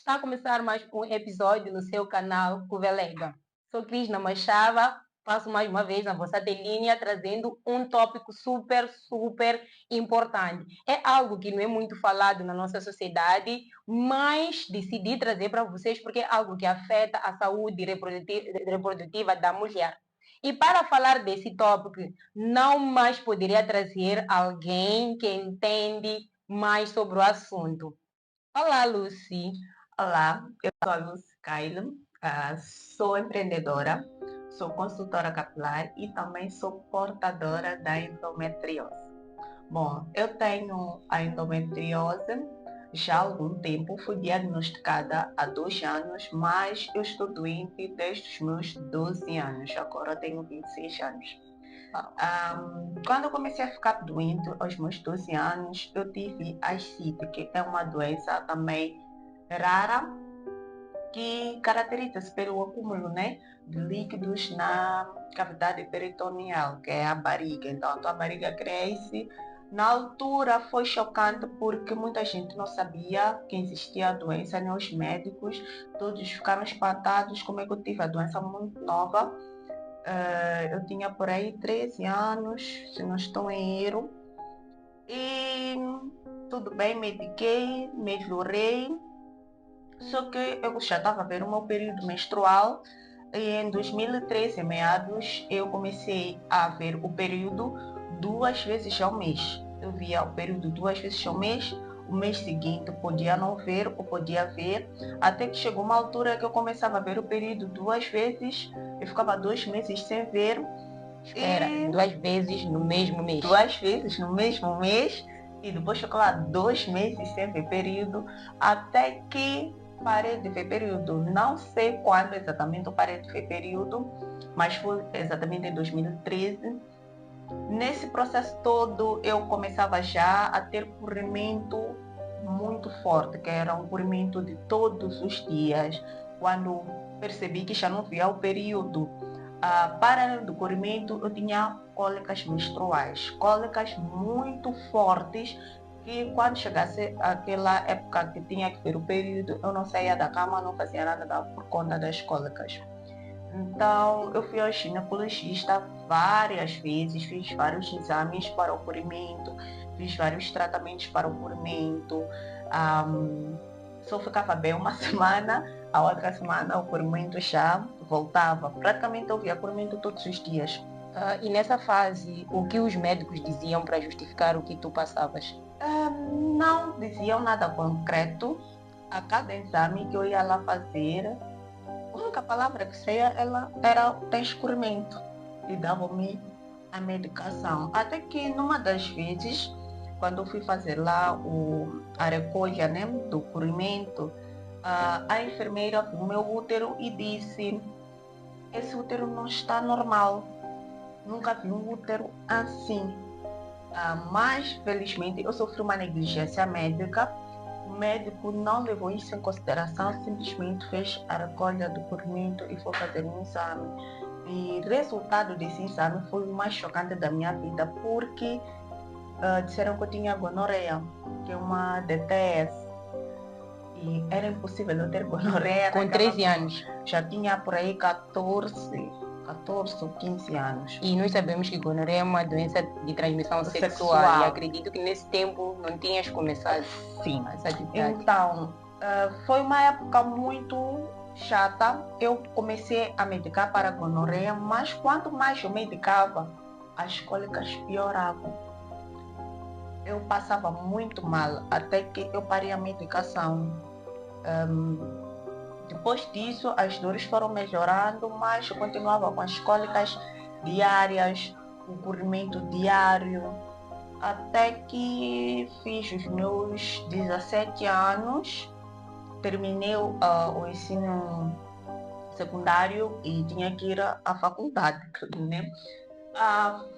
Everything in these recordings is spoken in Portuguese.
Está a começar mais um episódio no seu canal Cuvelega. Sou Crisna Machava, passo mais uma vez na vossa telinha trazendo um tópico super importante. É algo que não é muito falado na nossa sociedade, mas decidi trazer para vocês porque é algo que afeta a saúde reprodutiva da mulher. E para falar desse tópico, não mais poderia trazer alguém que entende mais sobre o assunto. Olá, Lucy. Olá, eu sou a Lucy Kailo, sou empreendedora, sou consultora capilar e também sou portadora da endometriose. Bom, eu tenho a endometriose já há algum tempo, fui diagnosticada há 2 anos, mas eu estou doente desde os meus 12 anos, agora tenho 26 anos. Quando eu comecei a ficar doente, aos meus 12 anos, eu tive ascite, que é uma doença também rara, que caracteriza-se pelo acúmulo, né, de líquidos na cavidade peritoneal, que é a barriga. Então, a tua barriga cresce. Na altura foi chocante porque muita gente não sabia que existia a doença, nem os médicos, todos ficaram espantados como é que eu tive a doença muito nova. Eu tinha por aí 13 anos, se não estou em erro. E tudo bem, mediquei, melhorei. Só que eu já estava a ver o meu período menstrual e em 2013, em meados, eu comecei a ver o período 2 vezes ao mês. Eu via o período 2 vezes ao mês, o mês seguinte podia não ver ou podia ver, até que chegou uma altura que eu começava a ver o período 2 vezes, eu ficava 2 meses sem ver. Espera, 2 vezes no mesmo mês. 2 vezes no mesmo mês e depois ficou lá 2 meses sem ver período, até que parei de ver período. Não sei quando exatamente eu parei de ver período, mas foi exatamente em 2013. Nesse processo todo eu começava já a ter corrimento muito forte, que era um corrimento de todos os dias. Quando percebi que já não via o período, para do corrimento eu tinha cólicas menstruais, cólicas muito fortes, que quando chegasse aquela época que tinha que ver o período, eu não saía da cama, não fazia nada por conta das cólicas. Então, eu fui ao ginecologista várias vezes, fiz vários exames para o corrimento, fiz vários tratamentos para o corrimento. Só ficava bem uma semana, a outra semana o corrimento já voltava. Praticamente eu via corrimento todos os dias. E nessa fase, o que os médicos diziam para justificar o que tu passavas? Não diziam nada concreto. A cada exame que eu ia lá fazer, a única palavra que saía era tem escorrimento e davam-me a medicação. Até que numa das vezes, quando eu fui fazer lá a recolha, né, do corrimento, a enfermeira viu o meu útero e disse: esse útero não está normal, nunca vi um útero assim. Mas felizmente eu sofri uma negligência médica. O médico não levou isso em consideração, simplesmente fez a recolha do corrimento e foi fazer um exame. E o resultado desse exame foi o mais chocante da minha vida, porque disseram que eu tinha gonorreia, que é uma DTS. E era impossível eu ter gonorreia. Com 13 anos. Já tinha por aí 14 ou 15 anos. E nós sabemos que gonorreia é uma doença de transmissão sexual. E acredito que nesse tempo não tinhas começado. Sim. Essa atividade. Então, foi uma época muito chata. Eu comecei a medicar para a gonorreia, mas quanto mais eu medicava, as cólicas pioravam. Eu passava muito mal, até que eu parei a medicação. Depois disso, as dores foram melhorando, mas eu continuava com as cólicas diárias, o corrimento diário, até que fiz os meus 17 anos, terminei o ensino secundário e tinha que ir à faculdade, né?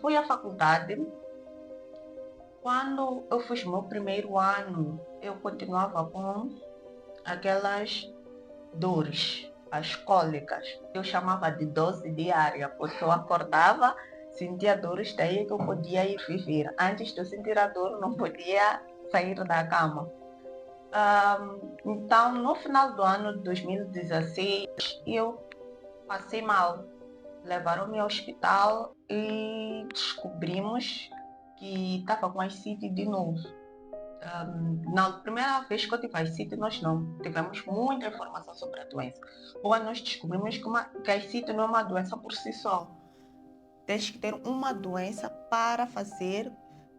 Fui à faculdade. Quando eu fiz meu primeiro ano, eu continuava com aquelas dores, as cólicas. Eu chamava de dose diária, porque eu acordava, sentia dores, daí que eu podia ir viver. Antes de eu sentir a dor, não podia sair da cama. Então, no final do ano de 2016, eu passei mal. Levaram-me ao hospital e descobrimos que estava com ascite de novo. Na primeira vez que eu tive ascite, nós não tivemos muita informação sobre a doença. Ou nós descobrimos que a ascite não é uma doença por si só. Tens que ter uma doença para fazer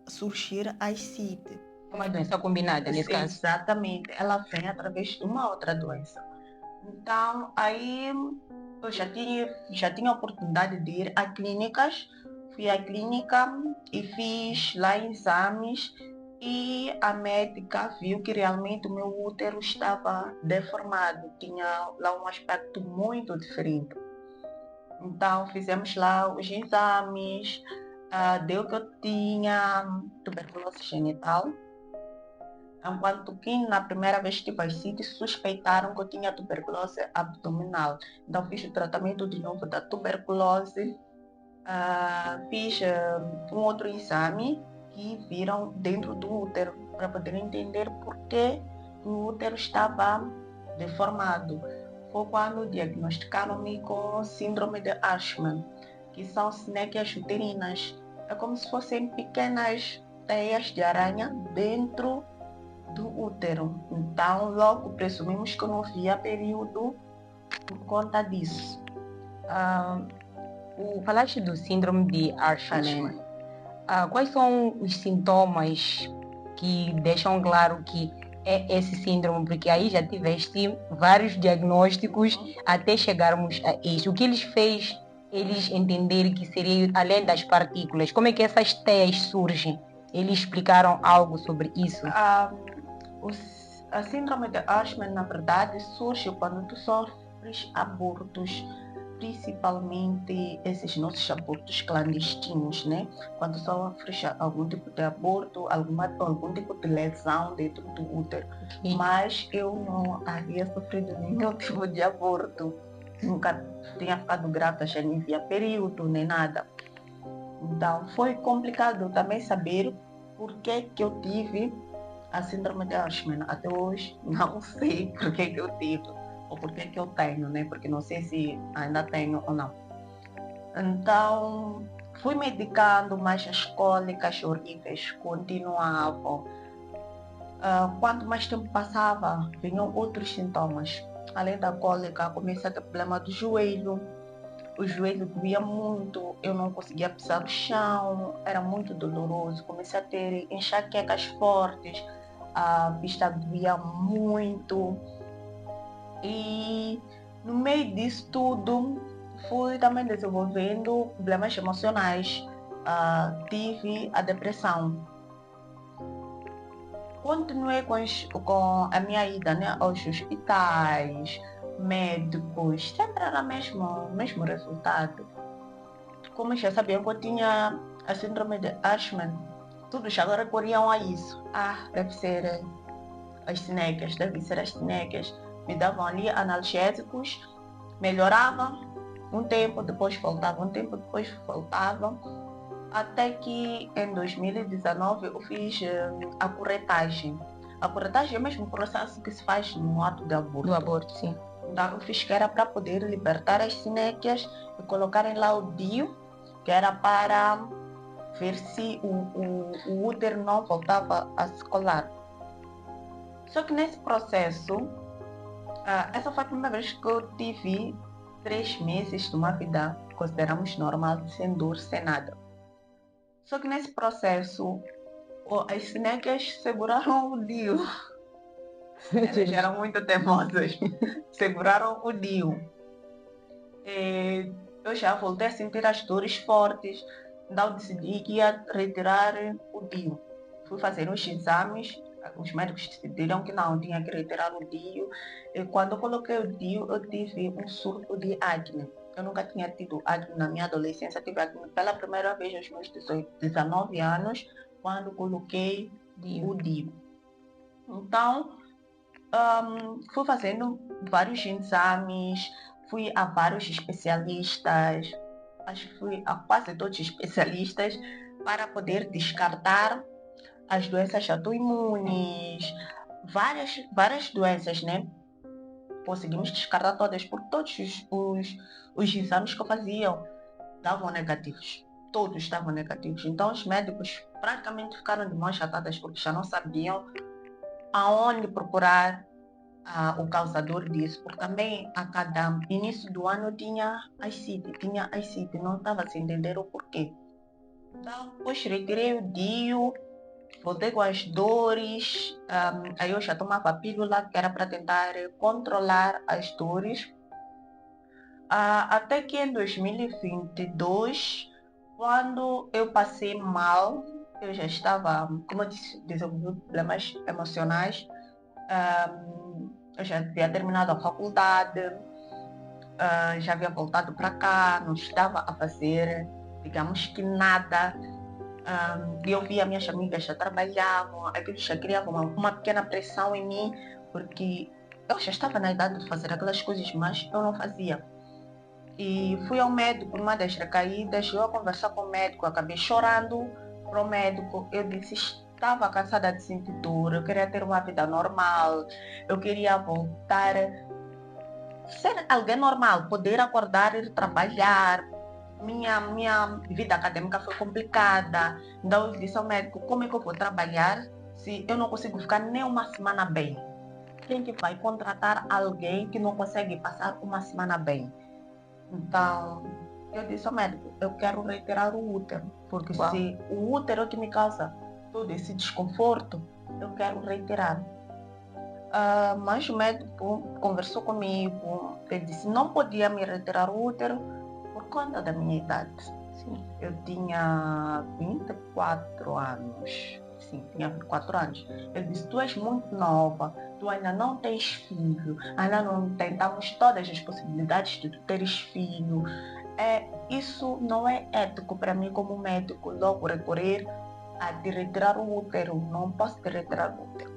surgir a ascite. Uma doença combinada, nesse caso. Exatamente. Ela vem através de uma outra doença. Então, aí eu já tinha a oportunidade de ir a clínicas. Fui à clínica e fiz lá exames e a médica viu que realmente o meu útero estava deformado. Tinha lá um aspecto muito diferente. Então, fizemos lá os exames, deu que eu tinha tuberculose genital. Enquanto que na primeira vez que tive ascite, suspeitaram que eu tinha tuberculose abdominal. Então fiz o tratamento de novo da tuberculose, fiz um outro exame que viram dentro do útero para poder entender por que o útero estava deformado. Foi quando diagnosticaram-me com síndrome de Ashman, que são sinéquias uterinas. É como se fossem pequenas teias de aranha dentro do útero. Então, logo presumimos que eu não havia período por conta disso. Falaste do síndrome de Ashman. Quais são os sintomas que deixam claro que é esse síndrome? Porque aí já tiveste vários diagnósticos até chegarmos a isso. O que eles fez eles entenderem que seria além das partículas? Como é que essas teias surgem? Eles explicaram algo sobre isso? A síndrome de Ashman, na verdade, surge quando tu sofres abortos, principalmente esses nossos abortos clandestinos, né? Quando sofres algum tipo de aborto, algum tipo de lesão dentro do útero. Mas eu não havia sofrido nenhum tipo de aborto. Nunca tinha ficado grávida, já nem via período, nem nada. Então, foi complicado também saber por que eu tive a síndrome de Ashman. Até hoje não sei por que eu tive ou por que eu tenho, né? Porque não sei se ainda tenho ou não. Então, fui medicando, mas as cólicas horríveis continuavam. Quanto mais tempo passava, vinham outros sintomas. Além da cólica, comecei a ter problema do joelho. O joelho doía muito, eu não conseguia pisar o chão, era muito doloroso. Comecei a ter enxaquecas fortes, a vista doía muito. E no meio disso tudo, fui também desenvolvendo problemas emocionais. Tive a depressão. Continuei com a minha ida, né, aos hospitais, médicos, sempre era o mesmo resultado. Como já sabiam que eu tinha a síndrome de Ashman, todos agora corriam a isso. Deve ser as cinéquias, deve ser as cinéquias. Me davam ali analgésicos, melhorava um tempo, depois voltava, um tempo, depois voltava. Até que em 2019 eu fiz a corretagem. A corretagem é o mesmo processo que se faz no ato de aborto. Do aborto, sim. Então eu fiz que era para poder libertar as cinéquias e colocarem lá o DIU, que era para ver se o útero não voltava a se colar. Só que nesse processo, essa foi a primeira vez que eu tive 3 meses de uma vida, consideramos normal, sem dor, sem nada. Só que nesse processo, as cinéquias seguraram o DIU. Elas eram muito teimosas. Seguraram o DIU. Eu já voltei a sentir as dores fortes. Então decidi que ia retirar o DIU. Fui fazer os exames. Os médicos decidiram que não, tinha que retirar o DIU. E quando eu coloquei o DIU, eu tive um surto de acne. Eu nunca tinha tido acne na minha adolescência. Tive acne pela primeira vez aos meus 19 anos, quando coloquei o DIU. Então, fui fazendo vários exames, fui a vários especialistas, acho que fui a quase todos os especialistas para poder descartar as doenças autoimunes, várias doenças, né? Conseguimos descartar todas, porque todos os exames que eu fazia davam negativos. Todos estavam negativos. Então os médicos praticamente ficaram de mãos atadas porque já não sabiam aonde procurar o causador disso. Porque também a cada início do ano tinha ascite, não estava a se entender o porquê. Então, depois retirei o DIU, voltei com as dores, aí eu já tomava pílula que era para tentar controlar as dores. Até que em 2022, quando eu passei mal, eu já estava, como eu disse, desenvolvendo problemas emocionais. Eu já havia terminado a faculdade, já havia voltado para cá, não estava a fazer, digamos que nada. E eu via minhas amigas já trabalhavam, aquilo já criava uma pequena pressão em mim, porque eu já estava na idade de fazer aquelas coisas, mas eu não fazia. E fui ao médico numa das recaídas, eu a conversar com o médico, acabei chorando para o médico. Eu disse, estava cansada de sentir dor, eu queria ter uma vida normal, eu queria voltar a ser alguém normal, poder acordar, ir trabalhar. Minha vida acadêmica foi complicada. Então eu disse ao médico, como é que eu vou trabalhar se eu não consigo ficar nem uma semana bem? Quem que vai contratar alguém que não consegue passar uma semana bem? Então, eu disse ao médico, eu quero retirar o útero, porque se o útero é o que me causa todo esse desconforto, eu quero retirar. Mas o médico conversou comigo, ele disse, não podia me retirar o útero por conta da minha idade. Sim, eu tinha 24 anos. Sim, tinha 24 anos. Ele disse, tu és muito nova, tu ainda não tens filho, ainda não tentamos todas as possibilidades de tu teres filho. Isso não é ético para mim como médico, logo recorrer a te retirar o útero. Não posso te retirar o útero.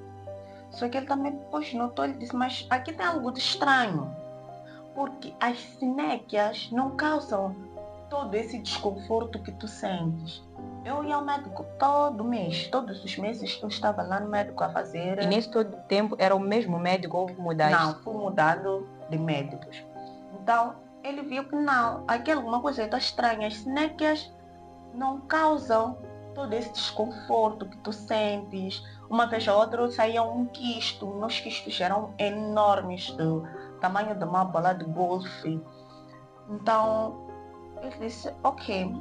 Só que ele também depois notou, ele disse, mas aqui tem algo de estranho, porque as sinéquias não causam todo esse desconforto que tu sentes. Eu ia ao médico todo mês, todos os meses eu estava lá no médico a fazer. E nesse todo tempo era o mesmo médico ou mudaste? Não, fui mudando de médicos. Então, ele viu que não, aqui alguma coisa está estranha, as sinéquias não causam todo esse desconforto que tu sentes. Uma vez ou outra saía um quisto, meus quistos eram enormes, do tamanho de uma bola de golfe. Então, eu disse, ok,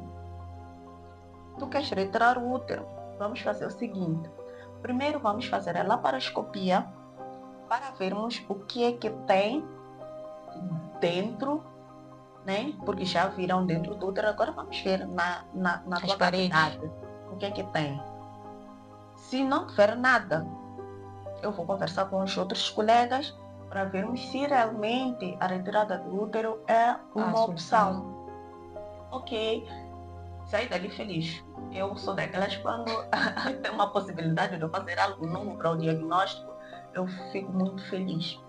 tu queres retirar o útero? Vamos fazer o seguinte. Primeiro vamos fazer a laparoscopia para vermos o que é que tem dentro, né? Porque já viram dentro do útero, agora vamos ver na tua cavidade o que é que tem. Se não tiver nada, eu vou conversar com os outros colegas para vermos se realmente a retirada do útero é uma opção. Ok, saí dali feliz. Eu sou daquelas quando tem uma possibilidade de eu fazer algo novo para o diagnóstico, eu fico muito feliz.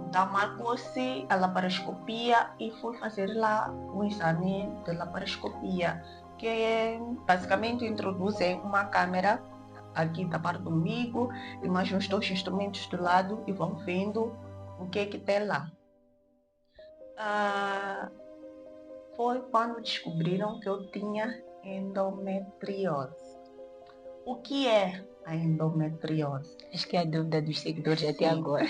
Então marcou-se a laparoscopia e fui fazer lá o exame de laparoscopia, que basicamente introduzem uma câmera aqui da parte do umbigo e mais uns 2 instrumentos do lado e vão vendo o que é que tem lá. Foi quando descobriram que eu tinha endometriose. O que é a endometriose? Acho que é a dúvida dos seguidores até agora.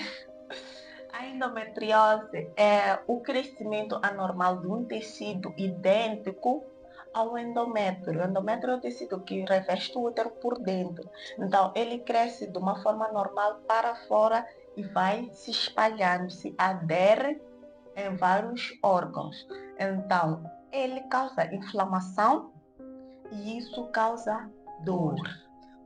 A endometriose é o crescimento anormal de um tecido idêntico ao endométrio. O endométrio é o tecido que reveste o útero por dentro. Então, ele cresce de uma forma normal para fora e vai se espalhando, se adere em vários órgãos. Então, ele causa inflamação e isso causa dor.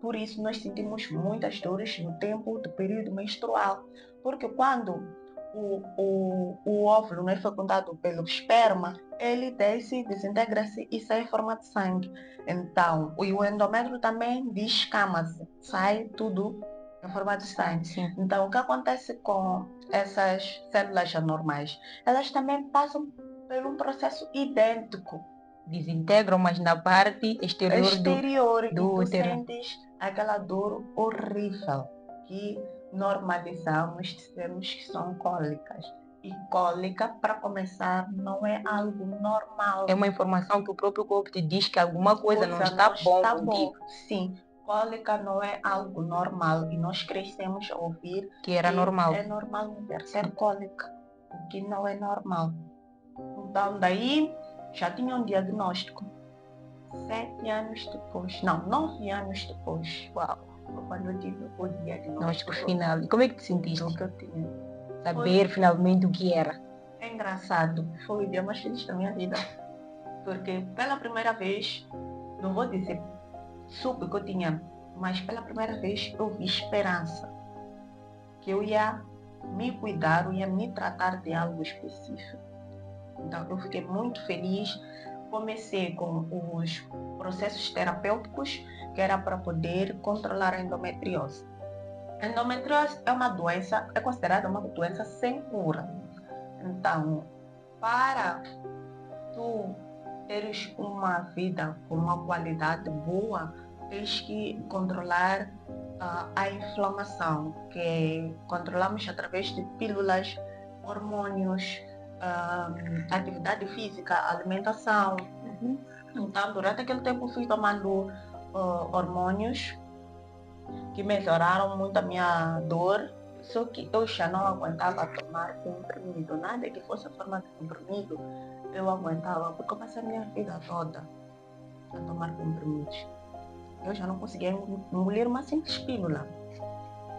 Por isso, nós sentimos muitas dores no tempo do período menstrual. Porque quando o óvulo não é fecundado pelo esperma, ele desce, desintegra-se e sai em forma de sangue. Então, o endométrio também descama-se, sai tudo em forma de sangue. Sim. Então, o que acontece com essas células anormais? Elas também passam por um processo idêntico. Desintegram, mas na parte exterior do e tu útero. sentes aquela dor horrível que normalizamos, dizemos que são cólicas. E cólica, para começar, não é algo normal. É uma informação que o próprio corpo te diz que alguma coisa não está Não bom está contigo. Sim, cólica não é algo normal e nós crescemos a ouvir Que era normal. é normal mulher ter cólica, o que não é normal. Então daí já tinha um diagnóstico. 7 anos depois, não, 9 anos depois, Uau. foi quando eu tive o diagnóstico Final. E como é que te sentiste? do que eu tinha. Saber finalmente o que era. É engraçado, foi o dia mais feliz da minha vida. Porque pela primeira vez, não vou dizer soube que eu tinha, mas pela primeira vez eu vi esperança. Que eu ia me cuidar, eu ia me tratar de algo específico. Então eu fiquei muito feliz. Comecei com os processos terapêuticos, que era para poder controlar a endometriose. A endometriose é uma doença, é considerada uma doença sem cura. Então, para tu teres uma vida com uma qualidade boa, tens que controlar a inflamação, que controlamos através de pílulas, hormônios, atividade física, alimentação. Então, durante aquele tempo fui tomando hormônios que melhoraram muito a minha dor, só que eu já não aguentava tomar comprimido, nada que fosse a forma de comprimido, eu aguentava, porque eu passei a minha vida toda a tomar comprimidos. Eu já não conseguia engolir uma simples pílula.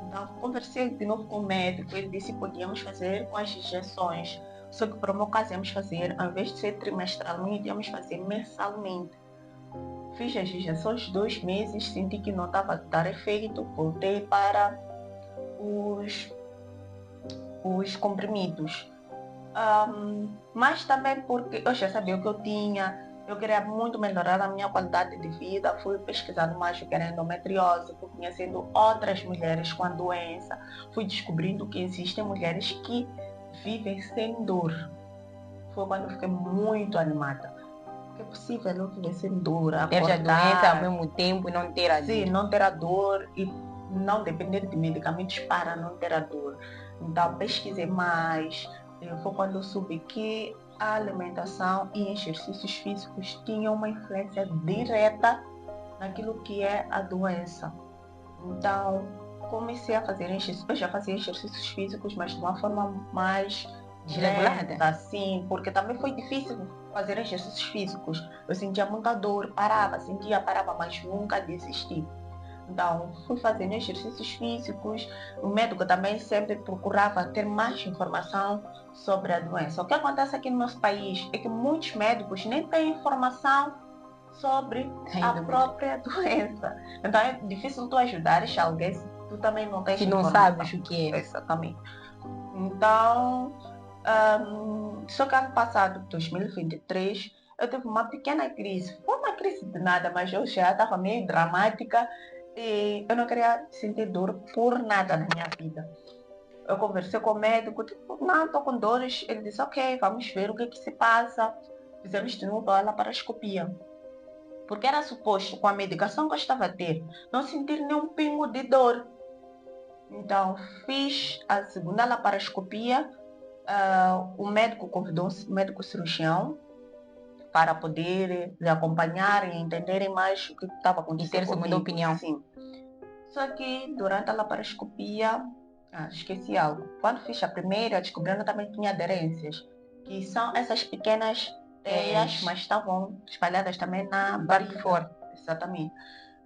Então, conversei de novo com o médico, ele disse que podíamos fazer com as injeções, só que para o meu caso íamos fazer, ao invés de ser trimestralmente, íamos fazer mensalmente. Fiz as injeções 2 meses, senti que não estava a dar efeito, voltei para os comprimidos. Mas também porque eu já sabia o que eu tinha, eu queria muito melhorar a minha qualidade de vida, fui pesquisando mais o que era endometriose, fui conhecendo outras mulheres com a doença, fui descobrindo que existem mulheres que vivem sem dor. Foi quando eu fiquei muito animada. É possível eu viver sem dor, ter a doença ao mesmo tempo e não ter a dor. Sim, não ter a dor e não depender de medicamentos para não ter a dor. Então pesquisei mais, foi quando eu soube que a alimentação e exercícios físicos tinham uma influência direta naquilo que é a doença. Então comecei a fazer exercícios, eu já fazia exercícios físicos, mas de uma forma mais desregulada. Sim, porque também foi difícil fazer exercícios físicos. Eu sentia muita dor, parava, mas nunca desisti. Então, fui fazendo exercícios físicos. O médico também sempre procurava ter mais informação sobre a doença. O que acontece aqui no nosso país é que muitos médicos nem têm informação sobre a própria doença. Então, é difícil tu ajudares alguém se tu também não tens informação. Se não sabes o que é. Exatamente. Então, só que ano passado, 2023, eu tive uma pequena crise. Foi uma crise de nada, mas eu já estava meio dramática e eu não queria sentir dor por nada na minha vida. Eu conversei com o médico, tipo, não, estou com dores. Ele disse, ok, vamos ver o que se passa. Fizemos de novo a laparoscopia. Porque era suposto, com a medicação que eu estava a ter, não sentir nenhum pingo de dor. Então, fiz a segunda laparoscopia. O médico convidou um médico cirurgião para poder lhe acompanhar e entenderem mais o que estava acontecendo. E ter segunda opinião. Sim. Só que durante a laparoscopia, esqueci algo. Quando fiz a primeira, descobrindo também tinha aderências, que são essas pequenas teias, mas estavam espalhadas também na barriga fora. Exatamente.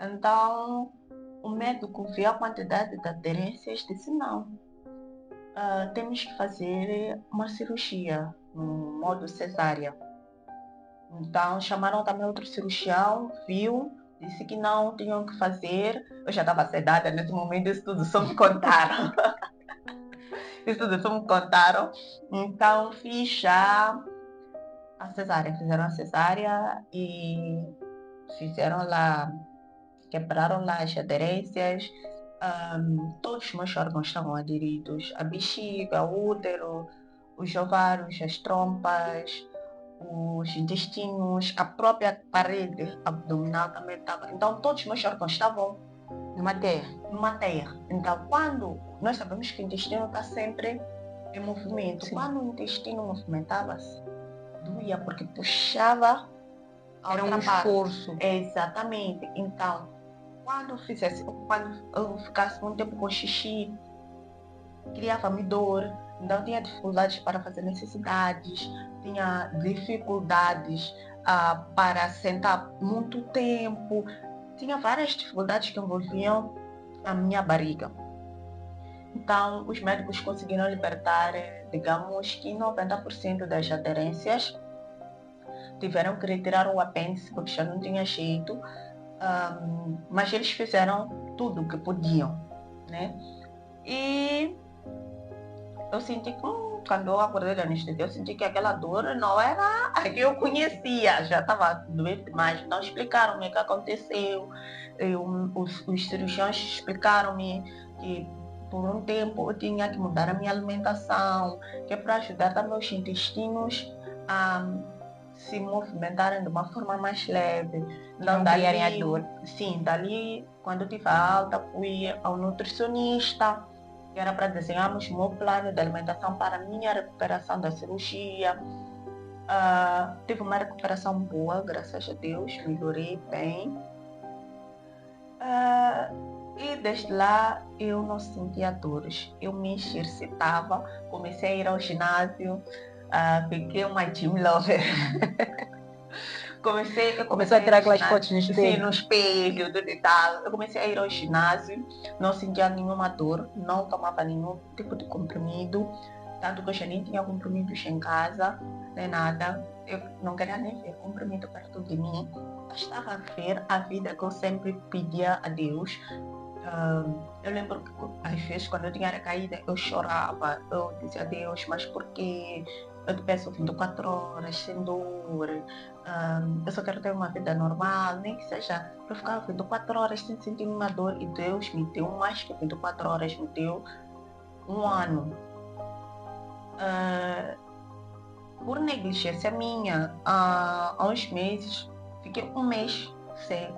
Então, o médico viu a quantidade de aderências e disse, não, temos que fazer uma cirurgia no modo cesárea. Então chamaram também outro cirurgião, viu, disse que não tinham que fazer. Eu já estava sedada nesse momento, isso tudo só me contaram. Isso tudo só me contaram. Então fiz já a cesárea, fizeram a cesárea e fizeram lá, quebraram lá as aderências. Todos os meus órgãos estavam aderidos, a bexiga, o útero, os ovários, as trompas, os intestinos, a própria parede abdominal também estava. Então todos os meus órgãos estavam numa teia. Então quando nós sabemos que o intestino está sempre em movimento. Sim. Quando o intestino movimentava-se, doía porque puxava a Era um outra parte. esforço. Exatamente. Então, quando eu ficasse muito tempo com xixi, criava-me dor, então tinha dificuldades para fazer necessidades, tinha dificuldades para sentar muito tempo, tinha várias dificuldades que envolviam a minha barriga. Então, os médicos conseguiram libertar, digamos que 90% das aderências. Tiveram que retirar o apêndice porque já não tinha jeito, mas eles fizeram tudo o que podiam, né? E eu senti que quando eu acordei da anestesia, eu senti que aquela dor não era a que eu conhecia, já estava doente demais. Então explicaram-me o que aconteceu, os cirurgiões explicaram-me que por um tempo eu tinha que mudar a minha alimentação, que é para ajudar também os intestinos a se movimentarem de uma forma mais leve. Não criarem a dor. Sim, dali, quando eu tive a alta, fui ao nutricionista, que era para desenharmos o meu plano de alimentação para a minha recuperação da cirurgia. Tive uma recuperação boa, graças a Deus, melhorei bem. E desde lá eu não sentia dores. Eu me exercitava, comecei a ir ao ginásio, fiquei uma gym lover. Começou a tirar aquelas fotos no espelho. Sim, no espelho, tudo e tal. Eu comecei a ir ao ginásio, não sentia nenhuma dor, não tomava nenhum tipo de comprimido, tanto que eu já nem tinha comprimidos em casa, nem nada. Eu não queria nem ver comprimido perto de mim. Bastava ver a vida que eu sempre pedia a Deus. Eu lembro que às vezes quando eu tinha recaída eu chorava, eu dizia a Deus, mas por quê? Eu te peço 24 horas sem dor, eu só quero ter uma vida normal, nem que seja para eu ficar 24 horas sem sentir uma dor, e Deus me deu mais que 24 horas, me deu um ano. Por negligência minha, há uns meses, fiquei um mês sem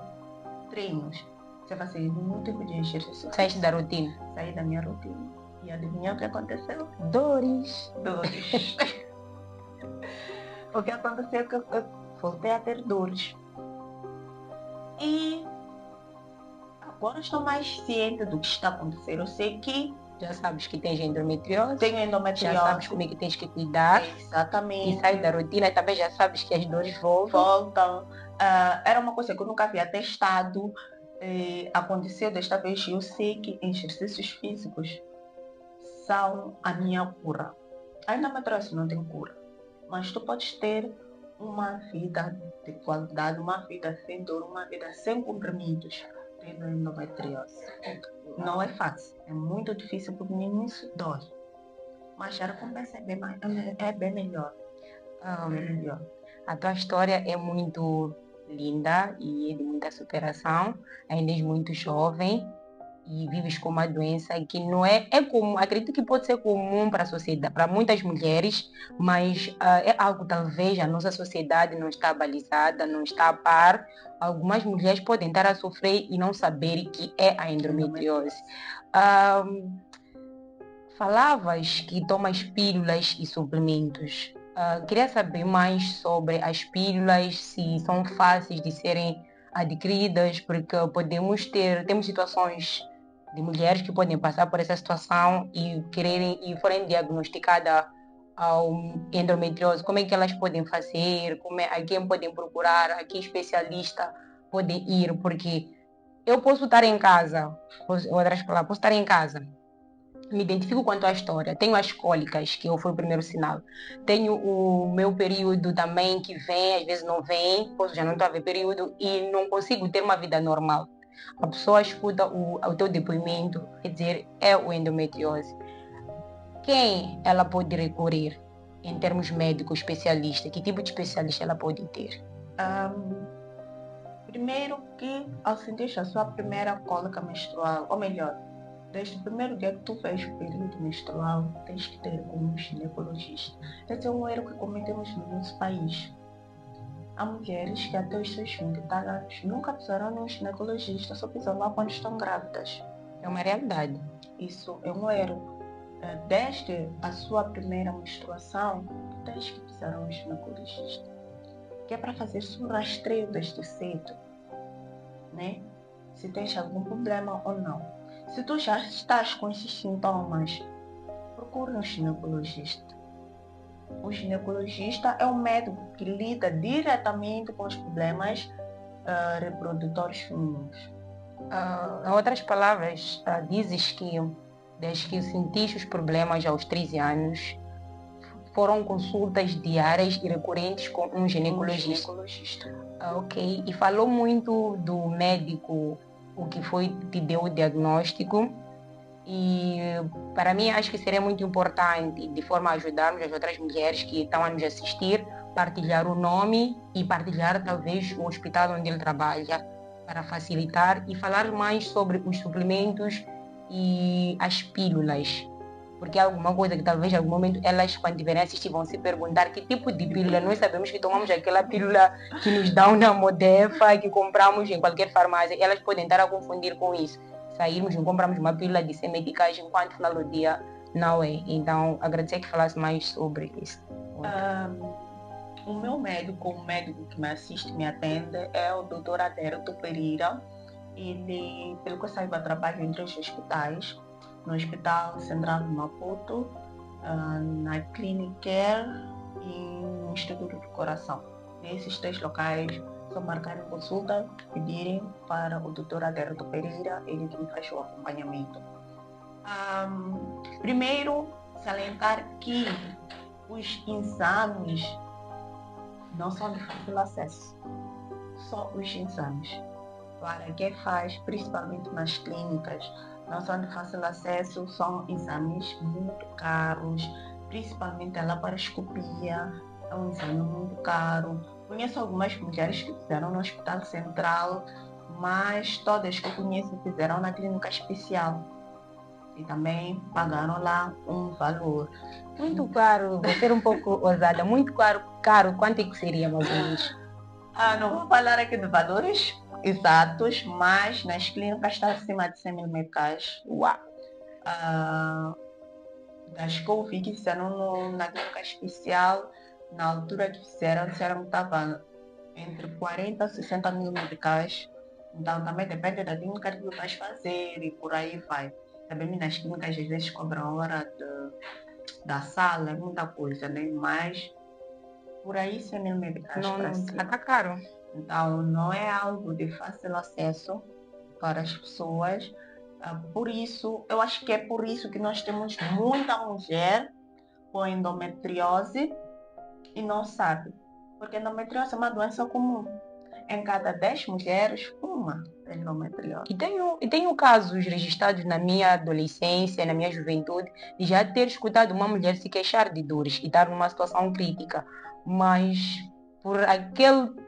treinos. Você vai ser muito tempo de exercício. Saíste da rotina? Saí da minha rotina. E adivinha o que aconteceu? Dores. O que aconteceu é que eu voltei a ter dores. E agora estou mais ciente do que está acontecendo. Eu sei que já sabes que tens endometriose. Tenho endometriose. Já sabes como é que tens que cuidar. Exatamente. E sai da rotina e também já sabes que as dores voltam. Era uma coisa que eu nunca havia testado. Aconteceu desta vez. Eu sei que exercícios físicos são a minha cura. A endometriose não tem cura, mas tu podes ter uma vida de qualidade, uma vida sem dor, uma vida sem comprimidos, tendo endometriose. Não é fácil, é muito difícil porque no início dói, mas a recompensa é bem melhor. A tua história é muito linda e é de muita superação. Ainda és muito jovem e vives com uma doença que não é comum. Acredito que pode ser comum para a sociedade, para muitas mulheres, mas é algo talvez a nossa sociedade não está balizada, não está a par. Algumas mulheres podem estar a sofrer e não saber que é a endometriose. Falavas que tomas pílulas e suplementos. Queria saber mais sobre as pílulas, se são fáceis de serem adquiridas, porque temos situações de mulheres que podem passar por essa situação e forem diagnosticadas ao endometriose. Como é que elas podem fazer? A quem podem procurar? A que especialista podem ir? Porque eu posso estar em casa, posso estar em casa, me identifico com a tua história. Tenho as cólicas, que foi o primeiro sinal. Tenho o meu período também que vem, às vezes não vem, já não estou a ver período e não consigo ter uma vida normal. A pessoa escuta o teu depoimento, quer dizer, é o endometriose. Quem ela pode recorrer em termos médicos, especialista? Que tipo de especialista ela pode ter? Primeiro que ao sentir a sua primeira cólica menstrual, ou melhor, desde o primeiro dia que tu vês o período menstrual, tens que ter um ginecologista. Esse é um erro que cometemos no nosso país. Há mulheres que até os seus 20 anos nunca pisaram num ginecologista, só pisam lá quando estão grávidas. É uma realidade. Isso é um erro. Desde a sua primeira menstruação, tens que precisar um ginecologista, que é para fazer o rastreio deste cedo, né? Se tens algum problema ou não. Se tu já estás com esses sintomas, procure um ginecologista. O ginecologista é um médico que lida diretamente com os problemas reprodutores femininos. Em outras palavras, dizes que desde que sentiste os problemas aos 13 anos, foram consultas diárias e recorrentes com um ginecologista. Ok. E falou muito do médico, o que foi, te deu o diagnóstico. E para mim acho que seria muito importante, de forma a ajudarmos as outras mulheres que estão a nos assistir, partilhar o nome e partilhar talvez o hospital onde ele trabalha, para facilitar e falar mais sobre os suplementos e as pílulas. Porque é alguma coisa que talvez em algum momento elas, quando tiverem assistir, vão se perguntar que tipo de pílula. Nós sabemos que tomamos aquela pílula que nos dão na Modefa, que compramos em qualquer farmácia. Elas podem estar a confundir com isso. Sairmos e compramos uma pílula de semedicagem, enquanto final do dia não é. Então, agradecer que falasse mais sobre isso. O meu médico, o médico que me assiste, me atende, é o Dr. Aderto Pereira. Ele, pelo que eu saiba, trabalha em 3 hospitais. No Hospital Central de Maputo, na Clinic Care e no Instituto do Coração. Nesses 3 locais, só marcarem consulta, pedirem para o Dr. Aderto Pereira, ele que me faz o acompanhamento. Primeiro, salientar que os exames não são de fácil acesso. Só os exames. Para quem faz, principalmente nas clínicas, não são de fácil acesso, são exames muito caros, principalmente a laparoscopia, é um exame muito caro. Conheço algumas mulheres que fizeram no Hospital Central, mas todas que eu conheço fizeram na clínica especial. E também pagaram lá um valor. Muito caro, vou ser um pouco ousada, muito caro, quanto é que seria mais ou menos? Não vou falar aqui de valores exatos, mas nas clínicas está acima de 100 mil meticais. Uau! Das que eu vi que fizeram na clínica especial, na altura que fizeram, disseram que estava entre 40 a 60 mil meticais. Então também depende da clínica que tu vais fazer e por aí vai. Também nas clínicas às vezes cobram a hora da sala, é muita coisa, né? Mas por aí 100 mil meticais para cima. Está caro. Então não é algo de fácil acesso para as pessoas. Por isso, eu acho que é por isso que nós temos muita mulher com endometriose e não sabe. Porque endometriose é uma doença comum. Em cada 10 mulheres, uma tem endometriose. E tenho casos registrados na minha adolescência, na minha juventude, de já ter escutado uma mulher se queixar de dores e estar numa situação crítica. Mas por aquele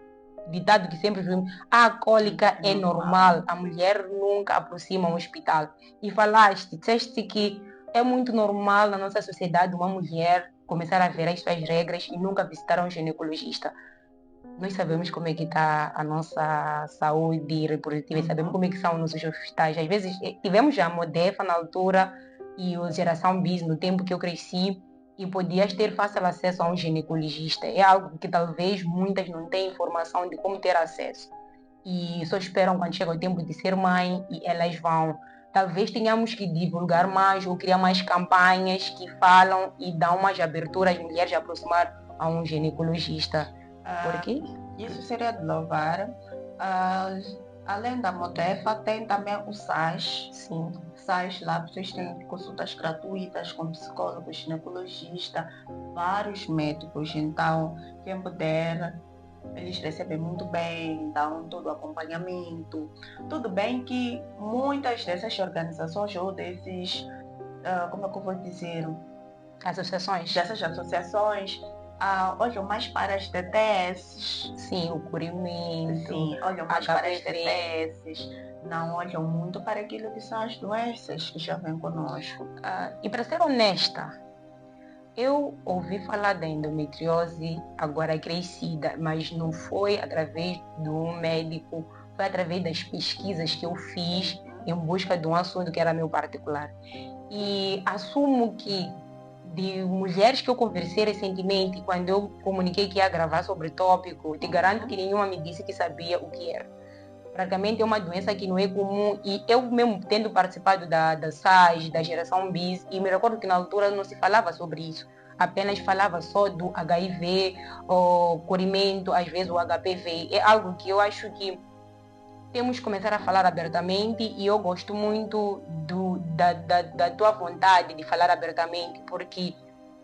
ditado que sempre vimos, a cólica é normal, a mulher nunca aproxima um hospital. E disseste que é muito normal na nossa sociedade uma mulher começar a ver as suas regras e nunca visitar um ginecologista. Nós sabemos como é que está a nossa saúde reprodutiva, sabemos como é que são os nossos hospitais. Às vezes tivemos já a Modefa na altura e a Geração Bis no tempo que eu cresci, e podias ter fácil acesso a um ginecologista. É algo que talvez muitas não têm informação de como ter acesso. E só esperam quando chega o tempo de ser mãe e elas vão. Talvez tenhamos que divulgar mais ou criar mais campanhas que falam e dão mais abertura às mulheres a aproximar a um ginecologista. Por quê? Isso seria de louvar. Além da Modefa, tem também o SAS. Sim. SAS lá vocês têm consultas gratuitas com psicólogo, ginecologista, vários médicos. Então, quem puder, eles recebem muito bem, dão todo o acompanhamento. Tudo bem que muitas dessas organizações ou desses, como é que eu vou dizer? Associações. Dessas associações, olham mais para as TTS. Sim, o curimento. Sim, olham mais para as TTS. Não olham muito para aquilo que são as doenças que já vêm conosco. E para ser honesta, eu ouvi falar da endometriose agora crescida, mas não foi através de um médico, foi através das pesquisas que eu fiz em busca de um assunto que era meu particular. E assumo que de mulheres que eu conversei recentemente, quando eu comuniquei que ia gravar sobre o tópico, te garanto que nenhuma me disse que sabia o que era. Praticamente é uma doença que não é comum e eu mesmo tendo participado da SAIS, da geração BIS, e me recordo que na altura não se falava sobre isso, apenas falava só do HIV, o corrimento, às vezes o HPV. É algo que eu acho que temos que começar a falar abertamente e eu gosto muito da tua vontade de falar abertamente, porque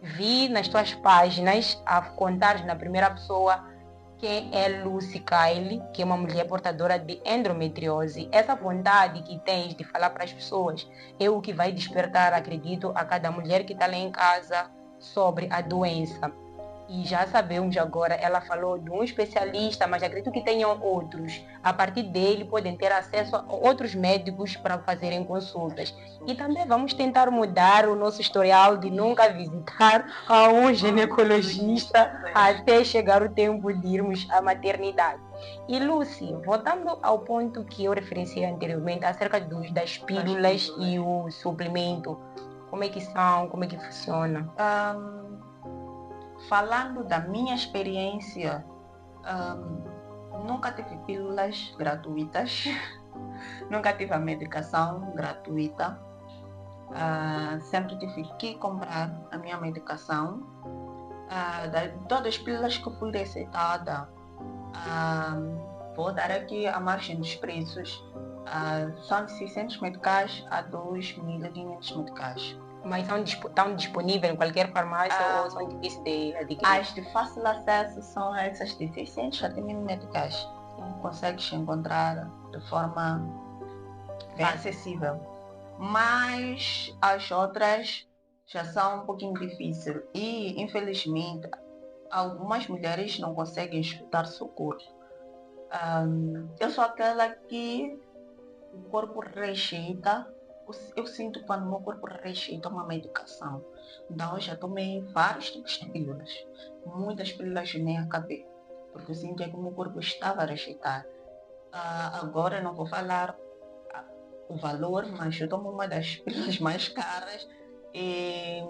vi nas tuas páginas a contar na primeira pessoa quem é Lucy Kyle, que é uma mulher portadora de endometriose. Essa vontade que tens de falar para as pessoas é o que vai despertar, acredito, a cada mulher que está lá em casa sobre a doença. E já sabemos agora, ela falou de um especialista, mas acredito que tenham outros. A partir dele podem ter acesso a outros médicos para fazerem consultas. E também vamos tentar mudar o nosso historial de nunca visitar a um ginecologista até chegar o tempo de irmos à maternidade. E Lucy, voltando ao ponto que eu referenciei anteriormente, acerca das pílulas e o suplemento, como é que são, como é que funciona? Falando da minha experiência, nunca tive pílulas gratuitas, nunca tive a medicação gratuita. Sempre tive que comprar a minha medicação. De todas as pílulas que fui receitada, vou dar aqui a margem dos preços. São de 600 meticais a 2.500 meticais. Mas estão disponíveis em qualquer farmácia ou são difíceis de adquirir? As de fácil acesso são essas de 600 a 1.000 meticais. Consegues encontrar de forma bem acessível. Mas as outras já são um pouquinho difíceis. E, infelizmente, algumas mulheres não conseguem escutar socorro. Eu sou aquela que o corpo rejeita. Eu sinto quando o meu corpo rejeita uma medicação. Então eu já tomei vários tipos de pílulas. Muitas pílulas eu nem acabei. Porque eu sentia que o meu corpo estava a rejeitar. Agora eu não vou falar o valor, mas eu tomo uma das pílulas mais caras. E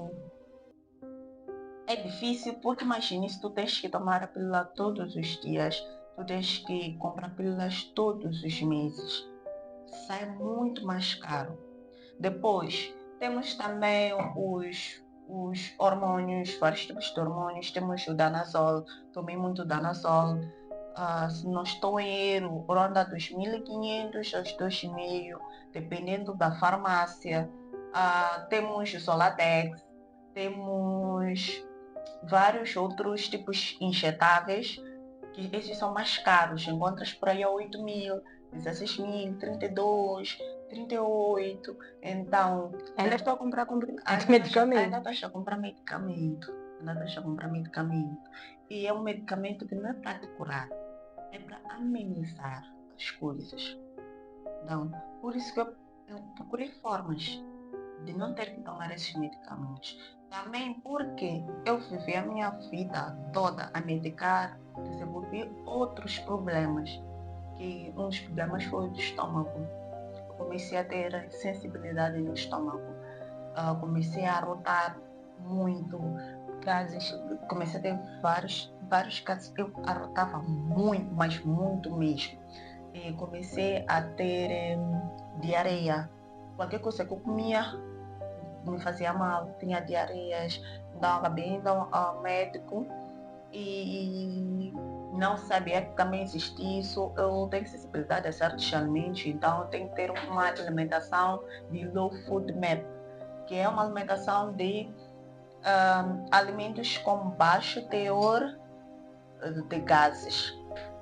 é difícil porque imagine se tu tens que tomar a pílula todos os dias. Tu tens que comprar pílulas todos os meses. Sai muito mais caro. Depois, temos também os hormônios, vários tipos de hormônios. Temos o Danazol, tomei muito Danazol. Se não estou em erro, ronda dos 1.500 aos 2.500, dependendo da farmácia. Temos o Soladex, temos vários outros tipos injetáveis, que esses são mais caros. Encontras por aí a 8.000, 16.000, 32, 38. Então, ainda estou a comprar medicamento. Ainda estás a comprar medicamento. E é um medicamento que não é para te curar, é para amenizar as coisas. Então, por isso que eu procurei formas de não ter que tomar esses medicamentos. Também porque eu vivi a minha vida toda a medicar, desenvolvi outros problemas, que um dos problemas foi do estômago. Eu comecei a ter sensibilidade no estômago, comecei a arrotar muito, gases, comecei a ter vários casos, eu arrotava muito, mas muito mesmo. E comecei a ter diarreia. Qualquer coisa que eu comia me fazia mal, tinha diarreias, então acabei indo ao médico e não sabia que também existe isso. Eu tenho sensibilidade a certos alimentos, então eu tenho que ter uma alimentação de low food map, que é uma alimentação de alimentos com baixo teor de gases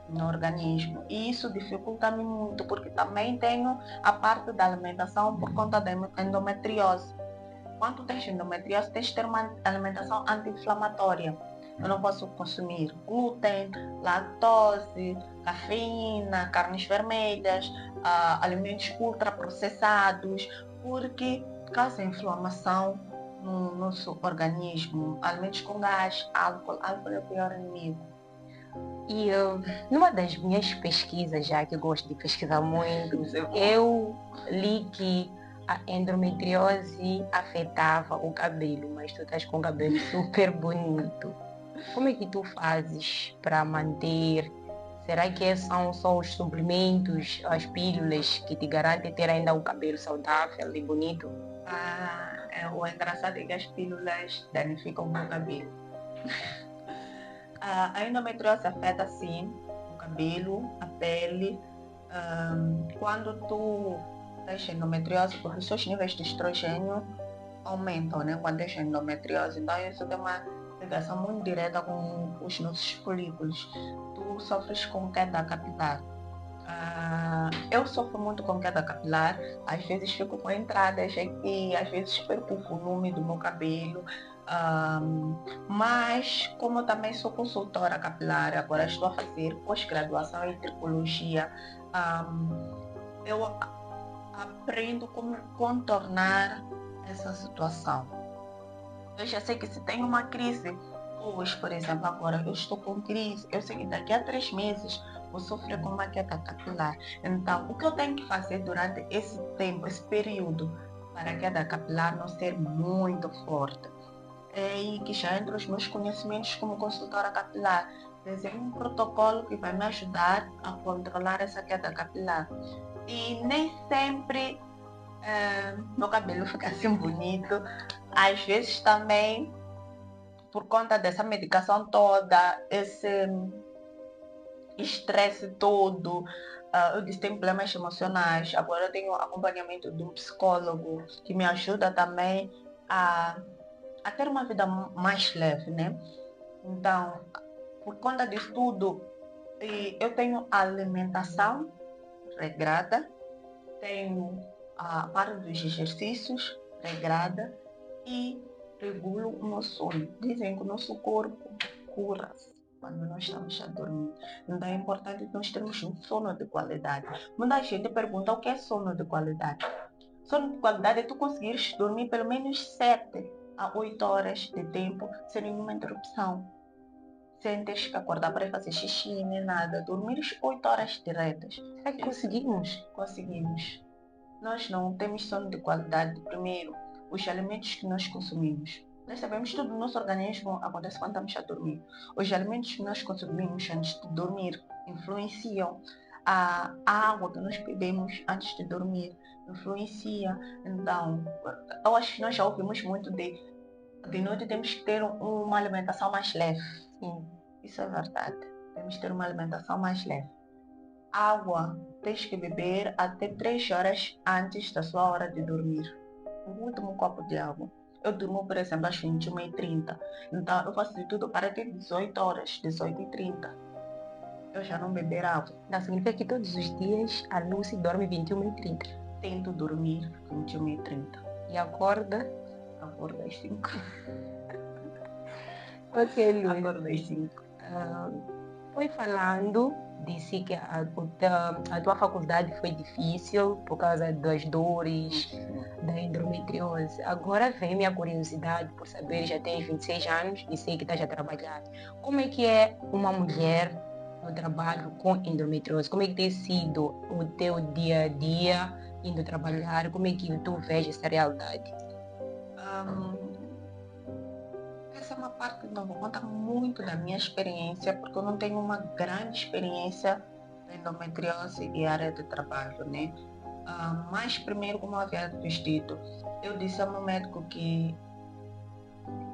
no organismo. E isso dificulta-me muito, porque também tenho a parte da alimentação por conta da endometriose. Quando tens endometriose, tens de ter uma alimentação anti-inflamatória. Eu não posso consumir glúten, lactose, cafeína, carnes vermelhas, alimentos ultraprocessados, porque causa inflamação no nosso organismo. Alimentos com gás, álcool é o pior inimigo. E numa das minhas pesquisas, já que eu gosto de pesquisar muito, Isso é bom. eu li que a endometriose afetava o cabelo, mas tu estás com o cabelo super bonito. Como é que tu fazes para manter? Será que são só os suplementos, as pílulas que te garantem ter ainda um cabelo saudável e bonito? O engraçado é que as pílulas danificam o meu cabelo. A endometriose afeta sim o cabelo, a pele. Quando tu tens endometriose, porque os seus níveis de estrogênio aumentam, né? Quando tens endometriose, então isso tem uma ligação muito direta com os nossos folículos. Tu sofres com queda capilar. Eu sofro muito com queda capilar, às vezes fico com entradas aqui, às vezes perco o volume do meu cabelo, mas como eu também sou consultora capilar, agora estou a fazer pós-graduação em tricologia, eu aprendo como contornar essa situação. Eu já sei que se tem uma crise, hoje, por exemplo, agora eu estou com crise, eu sei que daqui a 3 meses vou sofrer com uma queda capilar. Então, o que eu tenho que fazer durante esse tempo, esse período, para a queda capilar não ser muito forte? É aí que já entra os meus conhecimentos como consultora capilar. Desenho um protocolo que vai me ajudar a controlar essa queda capilar. E nem sempre meu cabelo fica assim bonito. Às vezes também, por conta dessa medicação toda, esse estresse todo, eu disse, tenho problemas emocionais. Agora eu tenho acompanhamento de um psicólogo que me ajuda também a ter uma vida mais leve, né? Então, por conta disso tudo, eu tenho alimentação regrada, tenho a parte dos exercícios regrada e regulo o meu sono. Dizem que o nosso corpo cura-se quando nós estamos a dormir. Então é importante nós termos um sono de qualidade. Muita gente pergunta o que é sono de qualidade. Sono de qualidade é tu conseguires dormir pelo menos 7 a 8 horas de tempo sem nenhuma interrupção. Sem teres que acordar para fazer xixi nem nada. Dormires 8 horas diretas. Será que conseguimos? Conseguimos. Nós não temos sono de qualidade. Primeiro, os alimentos que nós consumimos. Nós sabemos que tudo no nosso organismo acontece quando estamos a dormir. Os alimentos que nós consumimos antes de dormir influenciam. A água que nós bebemos antes de dormir influencia. Então, eu acho que nós já ouvimos muito de noite temos que ter uma alimentação mais leve. Sim, isso é verdade. Temos que ter uma alimentação mais leve. Água, tens que beber até 3 horas antes da sua hora de dormir. O último copo de água. Eu durmo, por exemplo, às 21h30. Então, eu faço de tudo para ter 18 horas, 18h30. Eu já não beber água. Não significa que todos os dias a Lucy dorme 21h30. Tento dormir 21h30. E acorda? Acordo às 5. Ok, Lucy. Acordo às 5. Foi falando, disse que a tua faculdade foi difícil por causa das dores, da endometriose. Agora vem minha curiosidade por saber, já tens 26 anos e sei que estás a trabalhar. Como é que é uma mulher no trabalho com endometriose? Como é que tem sido o teu dia a dia indo trabalhar? Como é que tu vês essa realidade? Essa é uma parte que não vou contar muito da minha experiência, porque eu não tenho uma grande experiência em endometriose e área de trabalho, né? Mas primeiro, como eu havia dito, eu disse ao meu médico que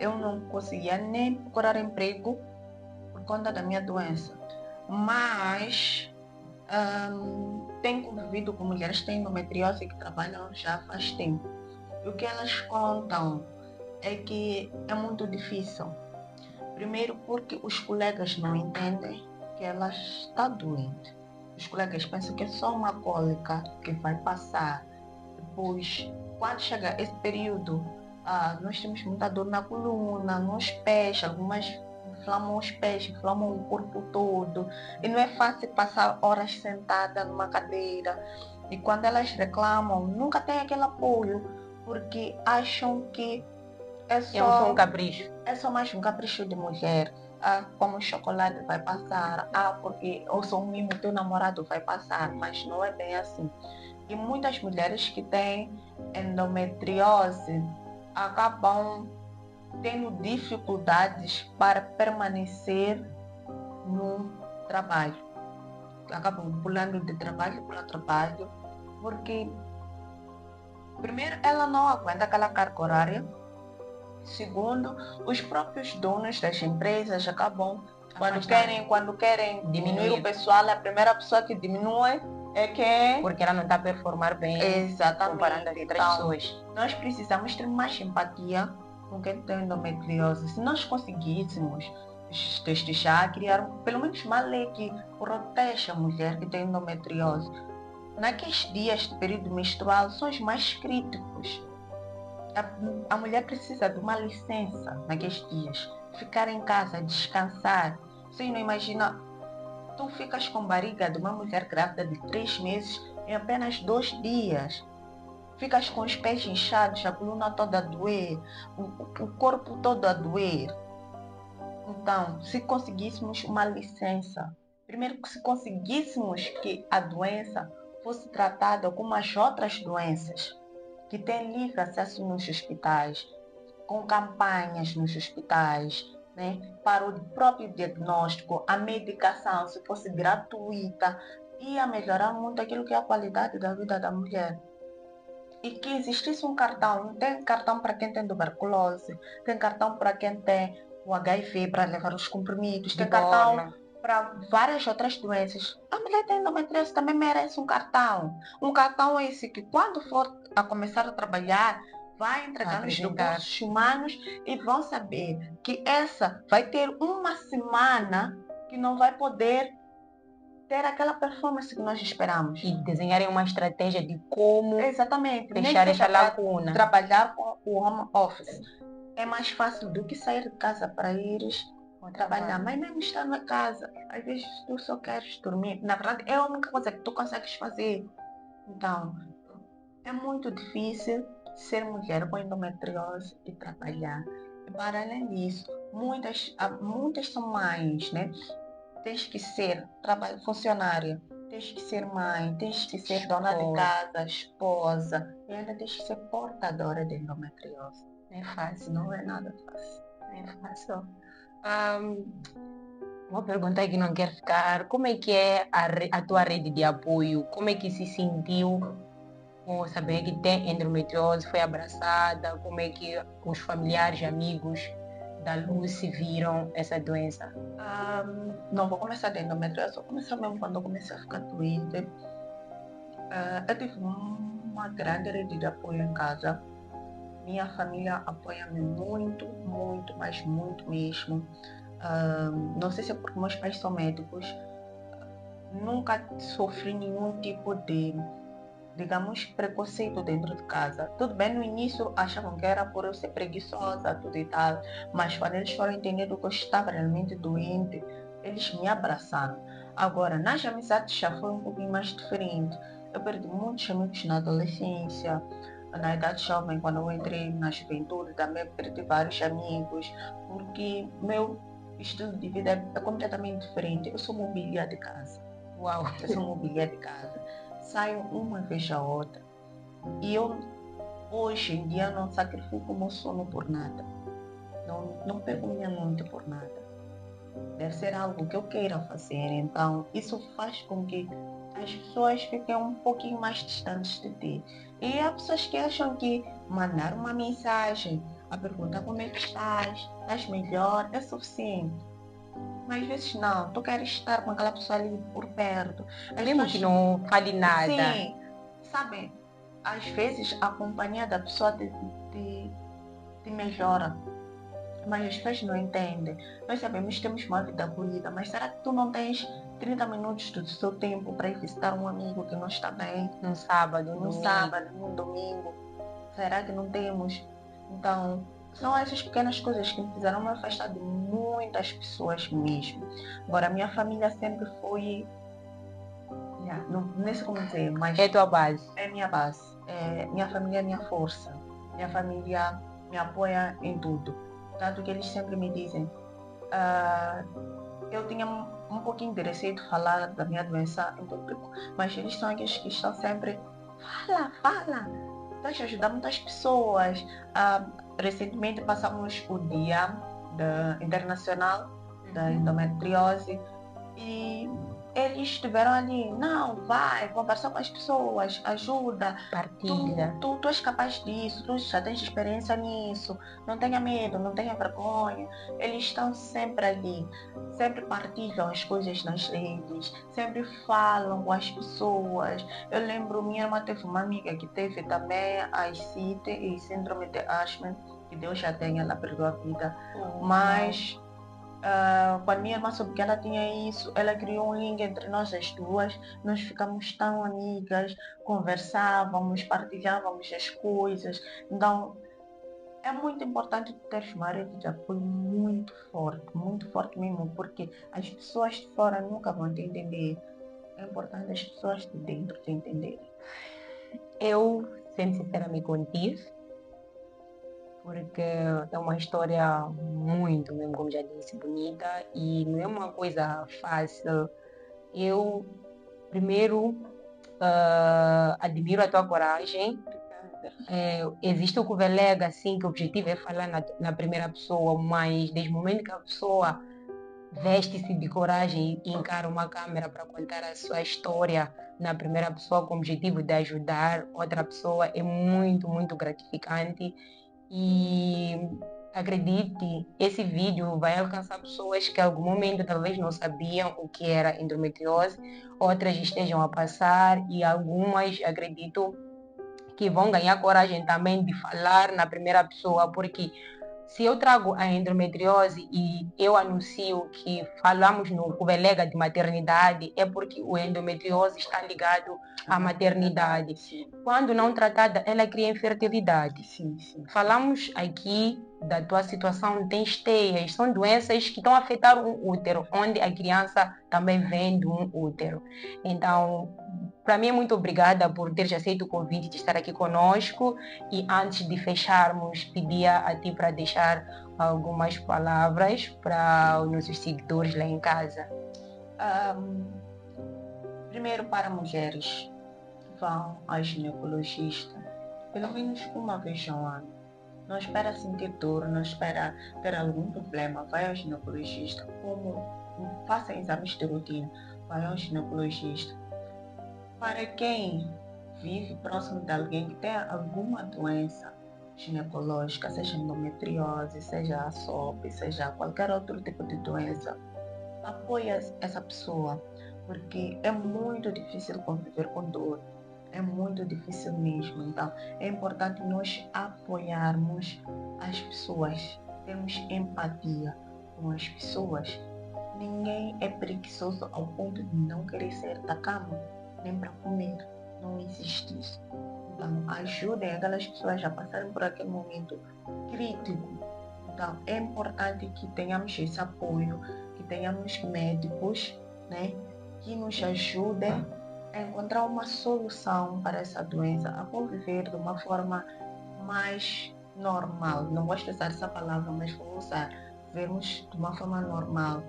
eu não conseguia nem procurar emprego por conta da minha doença. Mas tenho convivido com mulheres que têm endometriose e que trabalham já faz tempo. E o que elas contam é que é muito difícil. Primeiro porque os colegas não entendem que ela está doente. Os colegas pensam que é só uma cólica que vai passar. Depois, quando chega esse período, nós temos muita dor na coluna, nos pés, algumas inflamam os pés, inflamam o corpo todo. E não é fácil passar horas sentada numa cadeira. E quando elas reclamam, nunca tem aquele apoio, porque acham que é só um capricho. É só mais um capricho de mulher. como o chocolate vai passar, porque eu sou um mimo, teu namorado vai passar, mas não é bem assim. E muitas mulheres que têm endometriose acabam tendo dificuldades para permanecer no trabalho. Acabam pulando de trabalho para trabalho, porque primeiro ela não aguenta aquela carga horária. Segundo, os próprios donos das empresas acabam, quando querem diminuir o pessoal, a primeira pessoa que diminui é quem? Porque ela não está a performar bem. Exatamente. Comparando as outras pessoas. Nós precisamos ter mais empatia com quem tem endometriose. Se nós conseguíssemos deixar criar pelo menos uma lei que proteja a mulher que tem endometriose. Naqueles dias de período menstrual são os mais críticos. A mulher precisa de uma licença naqueles dias. Ficar em casa, descansar. Você não imagina, tu ficas com barriga de uma mulher grávida de 3 meses em apenas 2 dias. Ficas com os pés inchados, a coluna toda a doer, o corpo todo a doer. Então, se conseguíssemos uma licença, primeiro que se conseguíssemos que a doença fosse tratada como as outras doenças, que têm livre acesso nos hospitais, com campanhas nos hospitais, né, para o próprio diagnóstico, a medicação, se fosse gratuita, ia melhorar muito aquilo que é a qualidade da vida da mulher. E que existisse um cartão, tem cartão para quem tem tuberculose, tem cartão para quem tem o HIV para levar os comprimidos, tem cartão para várias outras doenças. A mulher tem endometriose também merece um cartão. Um cartão esse que quando for a começar a trabalhar, vai entregar nos recursos humanos e vão saber que essa vai ter uma semana que não vai poder ter aquela performance que nós esperamos. E desenharem uma estratégia de como exatamente fechar essa lacuna. Trabalhar com o home office é mais fácil do que sair de casa para ires trabalhar. Mas mesmo estando na casa, às vezes tu só queres dormir. Na verdade, é a única coisa que tu consegues fazer. Então, é muito difícil ser mulher com endometriose e trabalhar. E para além disso, muitas são mães, né? Tens que ser funcionária, tens que ser mãe, tens que ser dona de casa, esposa, e ainda tens que ser portadora de endometriose. Não é fácil, não é nada fácil. Não é fácil. Uma pergunta que não quer ficar, como é que é a tua rede de apoio? Como é que se sentiu com saber que tem endometriose, foi abraçada? Como é que os familiares, amigos da Lucy viram essa doença? Não vou começar de endometriose, vou começar mesmo quando eu comecei a ficar doente. Eu tive uma grande rede de apoio em casa. Minha família apoia-me muito, muito, mas muito mesmo. Não sei se é porque meus pais são médicos. Nunca sofri nenhum tipo de, digamos, preconceito dentro de casa. Tudo bem, no início achavam que era por eu ser preguiçosa, tudo e tal, mas quando eles foram entender que eu estava realmente doente, eles me abraçaram. Agora, nas amizades já foi um pouquinho mais diferente. Eu perdi muitos amigos na adolescência, na idade jovem, quando eu entrei na juventude, também perdi vários amigos, porque meu estilo de vida é completamente diferente. Eu sou mobília de casa. Uau! Eu sou mobília de casa. Saio uma vez a outra. E eu, hoje em dia, não sacrifico o meu sono por nada. Não perco minha noite por nada. Deve ser algo que eu queira fazer. Então, isso faz com que as pessoas fiquem um pouquinho mais distantes de ti. E há pessoas que acham que mandar uma mensagem, a pergunta como é que estás melhor, é suficiente. Mas às vezes não, tu queres estar com aquela pessoa ali por perto. Mesmo que não fale nada. Sim, sabe, às vezes a companhia da pessoa te melhora. Mas as pessoas não entendem. Nós sabemos que temos uma vida corrida, mas será que tu não tens 30 minutos do seu tempo para ir visitar um amigo que não está bem? Num sábado, num domingo. Será que não temos? Então, são essas pequenas coisas que me fizeram me afastar de muitas pessoas mesmo. Agora, minha família sempre foi... não sei como dizer, mas... É tua base? É minha base. Minha família é minha força. Minha família me apoia em tudo. Tanto que eles sempre me dizem, eu tinha um pouquinho de receio de falar da minha doença em público, mas eles são aqueles que estão sempre, fala, estás a ajudar muitas pessoas. Recentemente passamos o dia internacional da endometriose e eles estiveram ali, não, vai, conversar com as pessoas, ajuda, Partilha. tu és capaz disso, tu já tens experiência nisso, não tenha medo, não tenha vergonha. Eles estão sempre ali, sempre partilham as coisas nas redes, sempre falam com as pessoas. Eu lembro, minha irmã teve uma amiga que teve também a ICIT e síndrome de Ashman, que Deus já tenha, ela perdeu a vida, mas quando minha irmã soube que ela tinha isso, ela criou um link entre nós as duas, nós ficamos tão amigas, conversávamos, partilhávamos as coisas. Então, é muito importante ter uma rede de apoio muito forte mesmo, porque as pessoas de fora nunca vão te entender. É importante as pessoas de dentro te entenderem. Eu, sendo sincera, me contive, porque é uma história muito, mesmo como já disse, bonita e não é uma coisa fácil. Eu, primeiro, admiro a tua coragem. Existe o Cuvelega, assim, que o objetivo é falar na primeira pessoa, mas desde o momento que a pessoa veste-se de coragem e encara uma câmera para contar a sua história na primeira pessoa com o objetivo de ajudar outra pessoa, é muito gratificante. E acredite, esse vídeo vai alcançar pessoas que em algum momento talvez não sabiam o que era endometriose, outras estejam a passar e algumas, acredito, que vão ganhar coragem também de falar na primeira pessoa, porque se eu trago a endometriose e eu anuncio que falamos no Cuvelega de maternidade, é porque o endometriose está ligado à maternidade. Quando não tratada, ela cria infertilidade. Sim. Falamos aqui da tua situação, tens teias, são doenças que estão a afetar um útero, onde a criança também vem de um útero. Então, para mim, muito obrigada por teres aceito o convite de estar aqui conosco. E antes de fecharmos, pedia a ti para deixar algumas palavras para os nossos seguidores lá em casa. Primeiro, para mulheres, vão ao ginecologista pelo menos uma vez ao ano. Não espera sentir dor, não espera ter algum problema, vai ao ginecologista. Como faça exames de rotina, vai ao ginecologista. Para quem vive próximo de alguém que tenha alguma doença ginecológica, seja endometriose, seja a SOP, seja qualquer outro tipo de doença, apoia essa pessoa, porque é muito difícil conviver com dor. É muito difícil mesmo. Então, é importante nós apoiarmos as pessoas, termos empatia com as pessoas. Ninguém é preguiçoso ao ponto de não querer sair da cama, nem para comer. Não existe isso. Então, ajudem aquelas pessoas a passarem por aquele momento crítico. Então, é importante que tenhamos esse apoio, que tenhamos médicos, né, que nos ajudem a encontrar uma solução para essa doença, a conviver de uma forma mais normal. Não gosto de usar essa palavra, mas vou usar. Vivermos de uma forma normal.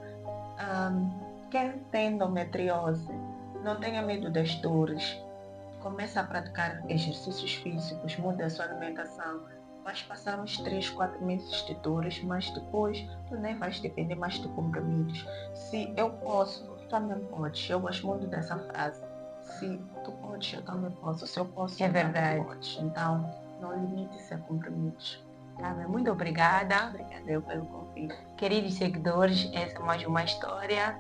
Quem tem endometriose, não tenha medo das dores. Comece a praticar exercícios físicos, mude a sua alimentação. Vais passar uns 3, 4 meses de dores, mas depois tu nem vais depender mais de comprimidos. Se eu posso, tu também podes. Eu gosto muito dessa frase. Se tu podes, eu também posso. Se eu posso, É tu verdade. também podes. Então, não limite-se a comprimidos. Tá, muito obrigada. Obrigada eu pelo convite. Queridos seguidores, essa é mais uma história.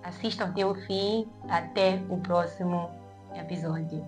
Assistam até o fim. Até o próximo episódio.